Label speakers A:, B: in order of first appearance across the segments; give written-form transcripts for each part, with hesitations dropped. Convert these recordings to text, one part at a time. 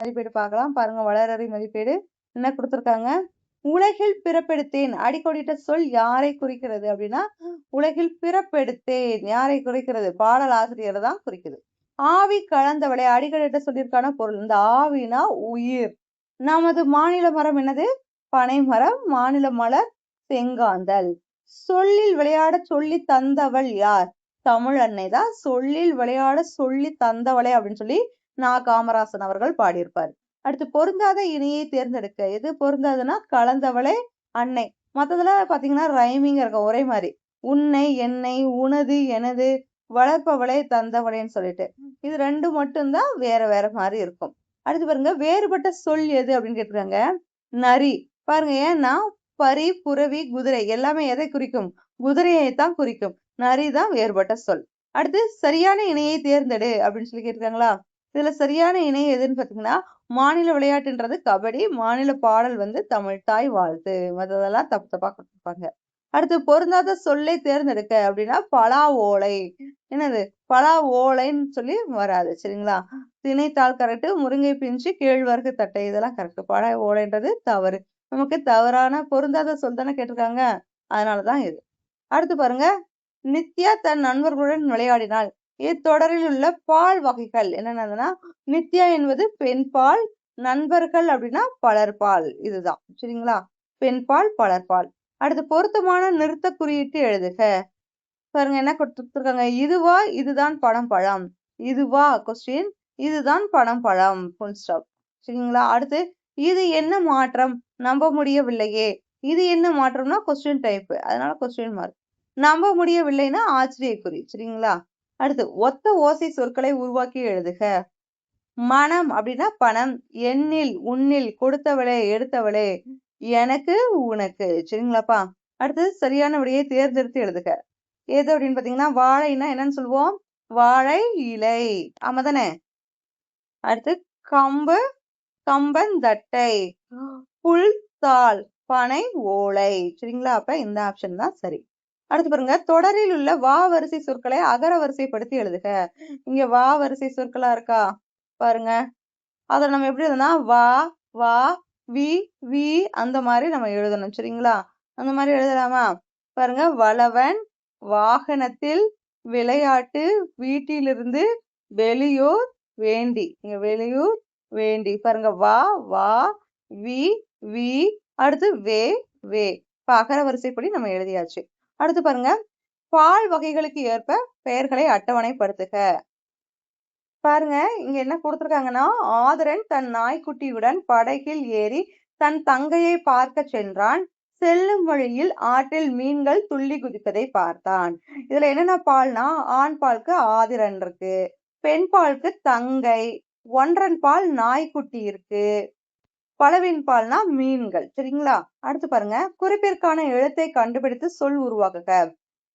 A: மதிப்பீடு பார்க்கலாம். பாருங்க வளரறி மதிப்பீடு என்ன குடுத்துருக்காங்க? உலகில் பிறப்பெடுத்தேன். அடிக்கோடிட்ட சொல் யாரை குறிக்கிறது அப்படின்னா, உலகில் பிறப்பெடுத்தேன் யாரை குறிக்கிறது? பாடல் ஆசிரியரை தான் குறிக்குது. ஆவி கலந்தவளை அடிக்கோடிட்ட சொல்லியிருக்கான பொருள். இந்த ஆவினா உயிர். நமது மாநில மரம் என்னது? பனைமரம். மாநில மலர் செங்காந்தள். சொல்லில் விளையாட சொல்லி தந்தவள் யார்? தமிழ் அன்னை தான் சொல்லில் விளையாட சொல்லி தந்தவளே அப்படின்னு சொல்லி காமராசன் அவர்கள் பாடியிருப்பார். அடுத்து பொருந்தாத இணையை தேர்ந்தெடுக்க. எது பொருந்தாதுன்னா கலந்தவளே அன்னை. மத்ததுல பாத்தீங்கன்னா ரைமிங் இருக்கும் ஒரே மாதிரி. உன்னை, என்னை, உனது, எனது, வளர்ப்பவளே, தந்தவளேன்னு சொல்லிட்டு. இது ரெண்டு மட்டும்தான் வேற வேற மாதிரி இருக்கும். அடுத்து பாருங்க வேறுபட்ட சொல் எது அப்படின்னு கேட்டிருக்காங்க. நரி. பாருங்க ஏன்னா பரி, புறவி, குதிரை எல்லாமே எதை குறிக்கும்? குதிரையை தான் குறிக்கும். நரி தான் வேறுபட்ட சொல். அடுத்து சரியான இணையை தேர்ந்தெடு அப்படின்னு சொல்லி கேட்டிருக்காங்களா? இதுல சரியான இணை எதுன்னு பாத்தீங்கன்னா, மாநில விளையாட்டுன்றது கபடி, மாநில பாடல் வந்து தமிழ் தாய் வாழ்த்து. மற்றதெல்லாம் தப்பு தப்பா கொடுத்துருப்பாங்க. அடுத்து பொருந்தாத சொல்லை தேர்ந்தெடுக்க அப்படின்னா பலா ஓலை. என்னது? பலா ஓலைன்னு சொல்லி வராது. சரிங்களா? திணைத்தாள் கரெக்ட், முருங்கை பிஞ்சு, கேழ்வரகு தட்டை இதெல்லாம் கரெக்ட். பலா ஓலைன்றது தவறு. நமக்கு தவறான பொருந்தாத சொல் தானே கேட்டிருக்காங்க, அதனாலதான் இது. அடுத்து பாருங்க, நித்யா தன் நண்பர்களுடன் விளையாடினாள். இத்தொடரில் உள்ள பால் வகைகள் என்னென்னதுன்னா, நித்யா என்பது பெண் பால், நண்பர்கள் அப்படின்னா பலர்பால். இதுதான். சரிங்களா? பெண் பால், பலர்பால். அடுத்து பொருத்தமான நிறுத்த குறியீட்டு எழுதுக. பாருங்க என்ன கொடுத்துருக்காங்க. இதுவா, இதுதான் பனம் பழம். இதுவா கொஸ்டின், இதுதான் பனம் பழம் ஃபுல் ஸ்டாப். சரிங்களா? அடுத்து இது என்ன மாற்றம்? நம்ப முடியவில்லையே. இது என்ன மாற்றம்னா கொஸ்டின் டைப், அதனால கொஸ்டின் மார்க். நம்ப முடியவில்லைன்னா ஆச்சரியக்குறி. சரிங்களா? அடுத்து ஒத்த ஓசை சொற்களை உருவாக்கி எழுதுக. மனம் அப்படின்னா பணம். எண்ணில், உன்னில், கொடுத்தவளே, எடுத்தவளே, எனக்கு, உனக்கு. சரிங்களாப்பா? அடுத்து சரியான விடையை தேர்ந்தெடுத்து எழுதுக. எது அப்படின்னு பாத்தீங்கன்னா, வாழைன்னா என்னன்னு சொல்லுவோம்? வாழை இலை. ஆமா தானே? அடுத்து கம்பு, கம்பந்தட்டை, புல் தாள், பனை ஓலை. சரிங்களா? அப்ப இந்த ஆப்ஷன் தான் சரி. அடுத்து பாருங்க, தொடரில் உள்ள வா வரிசை சொற்களை அகர வரிசைப்படுத்தி எழுதுக. இங்க வா வரிசை சொற்களா இருக்கா பாருங்க. அத நம்ம எப்படி எழுதுனா வா, வா, வி, வி அந்த மாதிரி நம்ம எழுதணும். சரிங்களா? அந்த மாதிரி எழுதலாமா? பாருங்க, வளவன், வாகனத்தில், விளையாட்டு, வீட்டிலிருந்து, வெளியூர், வேண்டி. இங்க வெளியூர், வேண்டி. பாருங்க வா, வா, வி, வி, அடுத்து வே, வே. இப்ப அகர வரிசைப்படி நம்ம எழுதியாச்சு. அடுத்து பாருங்க, பால் வகைகளுக்கு ஏற்ப பெயர்களை அட்டவணைப்படுத்துக. பாருங்க இங்க என்ன கொடுத்திருக்காங்கன்னா, ஆதரன் தன் நாய்க்குட்டியுடன் படகில் ஏறி தன் தங்கையை பார்க்க சென்றான். செல்லும் வழியில் ஆற்றில் மீன்கள் துள்ளி குதிப்பதை பார்த்தான். இதுல என்னென்ன பால்னா, ஆண் பாலுக்கு ஆதிரன் இருக்கு, பெண் பாலுக்கு தங்கை, ஒன்றன் பால் நாய்க்குட்டி இருக்கு, பலவின் பால்னா மீன்கள். சரிங்களா? அடுத்து பாருங்க, குறிப்பிற்கான எழுத்தை கண்டுபிடித்து சொல் உருவாக்குக.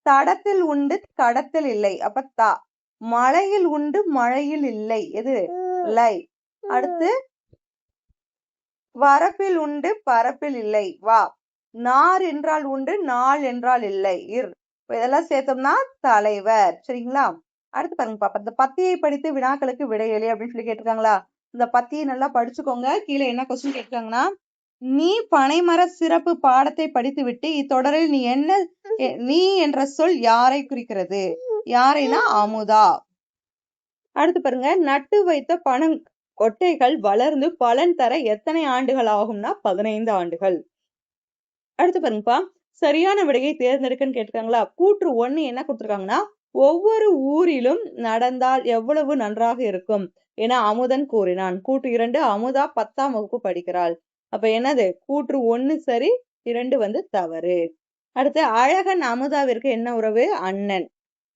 A: தடத்தில் உண்டு, கடத்தில் இல்லை. அப்ப தா. மழையில் உண்டு, மழையில் இல்லை. எது? லை. அடுத்து வரப்பில் உண்டு, பரப்பில் இல்லை. வா. நார் என்றால் உண்டு, நாள் என்றால் இல்லை. இர். இதெல்லாம் சேர்த்தோம்னா தலைவர். சரிங்களா? அடுத்து பாருங்க பாப்பா, இந்த பத்தியை படித்து வினாக்களுக்கு விடையளி அப்படின்னு சொல்லி கேட்டிருக்காங்களா? இந்த பத்தியை நல்லா படிச்சுக்கோங்க. கீழே என்ன கொஸ்டின் கேட்காங்கன்னா, நீ பனைமர சிறப்பு பாடத்தை படித்து விட்டு இத்தொடரில் நீ என்ற சொல் யாரை குறிக்கிறது? யாரைனா அமுதா. அடுத்து பாருங்க, நட்டு வைத்த பனம் கொட்டைகள் வளர்ந்து பலன் தர எத்தனை ஆண்டுகள் ஆகும்னா 15 ஆண்டுகள். அடுத்து பாருங்கப்பா, சரியான விடையை தேர்ந்தெடுக்கன்னு கேட்டிருக்காங்களா? கூற்று 1 என்ன கொடுத்திருக்காங்கன்னா, ஒவ்வொரு ஊரிலும் நடந்தால் எவ்வளவு நன்றாக இருக்கும் என அமுதன் கூறினான். கூற்று 2, அமுதா 10ஆம் வகுப்பு படிக்கிறாள். அப்ப என்னது? கூற்று 1 சரி, 2 வந்து தவறு. அடுத்து அழகன் அமுதாவிற்கு என்ன உறவு? அண்ணன்.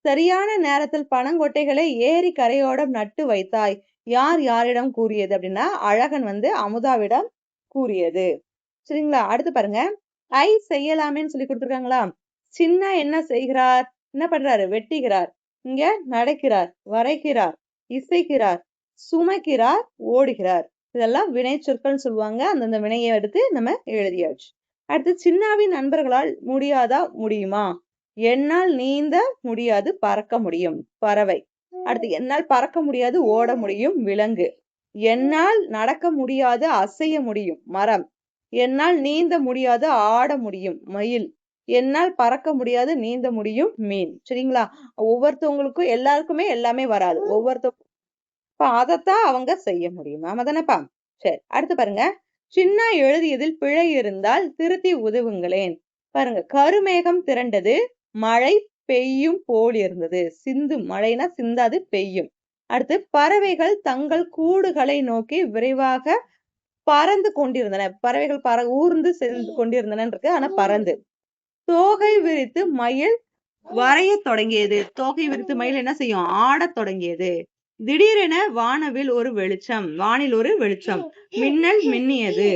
A: சரியான நேரத்தில் பனங்கொட்டைகளை ஏரி கரையோடம் நட்டு வைத்தாய். யார் யாரிடம் கூறியது அப்படின்னா, அழகன் வந்து அமுதாவிடம் கூறியது. சரிங்களா? அடுத்து பாருங்க, ஐ செய்யலாமேன்னு சொல்லி கொடுத்துருக்காங்களா? சின்ன என்ன செய்கிறார்? என்ன பண்றாரு? வெட்டுகிறார். இங்க நடக்கிறார், வரைகிறார், இசைக்கிறார், சுமைக்கிறார், ஓடுகிறார். இதெல்லாம் வினை சொற்கள் சொல்லுவாங்க. அந்தந்த வினையை எடுத்து நம்ம எழுதியாச்சு. அடுத்து சின்னாவின் நண்பர்களால் முடியாதா? முடியுமா? என்னால் நீந்த முடியாது, பறக்க முடியும். பறவை. அடுத்து என்னால் பறக்க முடியாது, ஓட முடியும். விலங்கு. என்னால் நடக்க முடியாது அசைய முடியும் மரம். என்னால் நீந்த முடியாது ஆட முடியும் மயில். என்னால் பறக்க முடியாது நீந்த முடியும் மீன். சரிங்களா? ஒவ்வொருத்தவங்களுக்கும் எல்லாருக்குமே எல்லாமே வராது. இப்ப அதைத்தான் அவங்க செய்ய முடியும். ஆமா தானேப்பா? சரி, அடுத்து பாருங்க. சின்ன எழுதியதில் பிழை இருந்தால் திருத்தி உதவுங்களேன். பாருங்க, கருமேகம் திரண்டது, மழை பெய்யும் போல் இருந்தது. சிந்தும், மழைனா சிந்தாது, பெய்யும். அடுத்து, பறவைகள் தங்கள் கூடுகளை நோக்கி விரைவாக பறந்து கொண்டிருந்தன. பறவைகள் ஊர்ந்து சென்று கொண்டிருந்தன இருக்கு, ஆனா பறந்து. தோகை விரித்து மயில் வரைய தொடங்கியது. தோகை விரித்து மயில் என்ன செய்யும்? ஆடத் தொடங்கியது. திடீரென வானில் ஒரு வெளிச்சம். மின்னல் மின்னியது.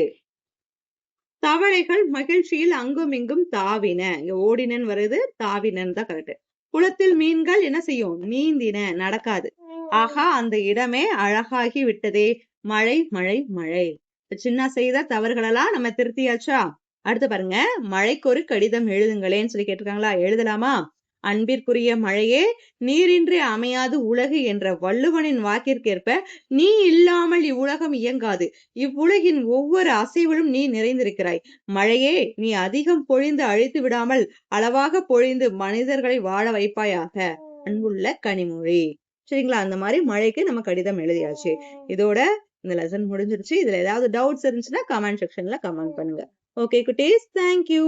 A: தவளைகள் மகிழ்ச்சியில் அங்கும் இங்கும் தாவின. இங்க ஓடினன் வருது, தாவினன் தான் கரெக்ட். குளத்தில் மீன்கள் என்ன செய்யும்? நீந்தின, நடக்காது. ஆகா, அந்த இடமே அழகாகி விட்டதே. மழை மழை மழை. சின்ன செய்த தவறுகளெல்லாம் நம்ம திருத்தியாச்சா? அடுத்து பாருங்க, மழைக்கு ஒரு கடிதம் எழுதுங்களேன்னு சொல்லி கேட்டிருக்காங்களா? எழுதலாமா? அன்பிற்குரிய மழையே, நீரின்றி அமையாது உலகு என்ற வள்ளுவனின் வாக்கிற்கேற்ப நீ இல்லாமல் இவ்வுலகம் இயங்காது. இவ்வுலகின் ஒவ்வொரு அசைவிலும் நீ நிறைந்திருக்கிறாய். மழையே, நீ அதிகம் பொழிந்து அழித்து விடாமல் அளவாக பொழிந்து மனிதர்களை வாழ வைப்பாயாக. அன்புள்ள கனிமொழி. சரிங்களா? அந்த மாதிரி மழைக்கு நம்ம கடிதம் எழுதியாச்சு. இதோட இந்த லெசன் முடிஞ்சிருச்சு. இதுல ஏதாவது டவுட்ஸ் இருந்துச்சுன்னா கமெண்ட் செக்ஷன்ல கமெண்ட் பண்ணுங்க. ஓகே குட்டீஸ், தேங்க்யூ.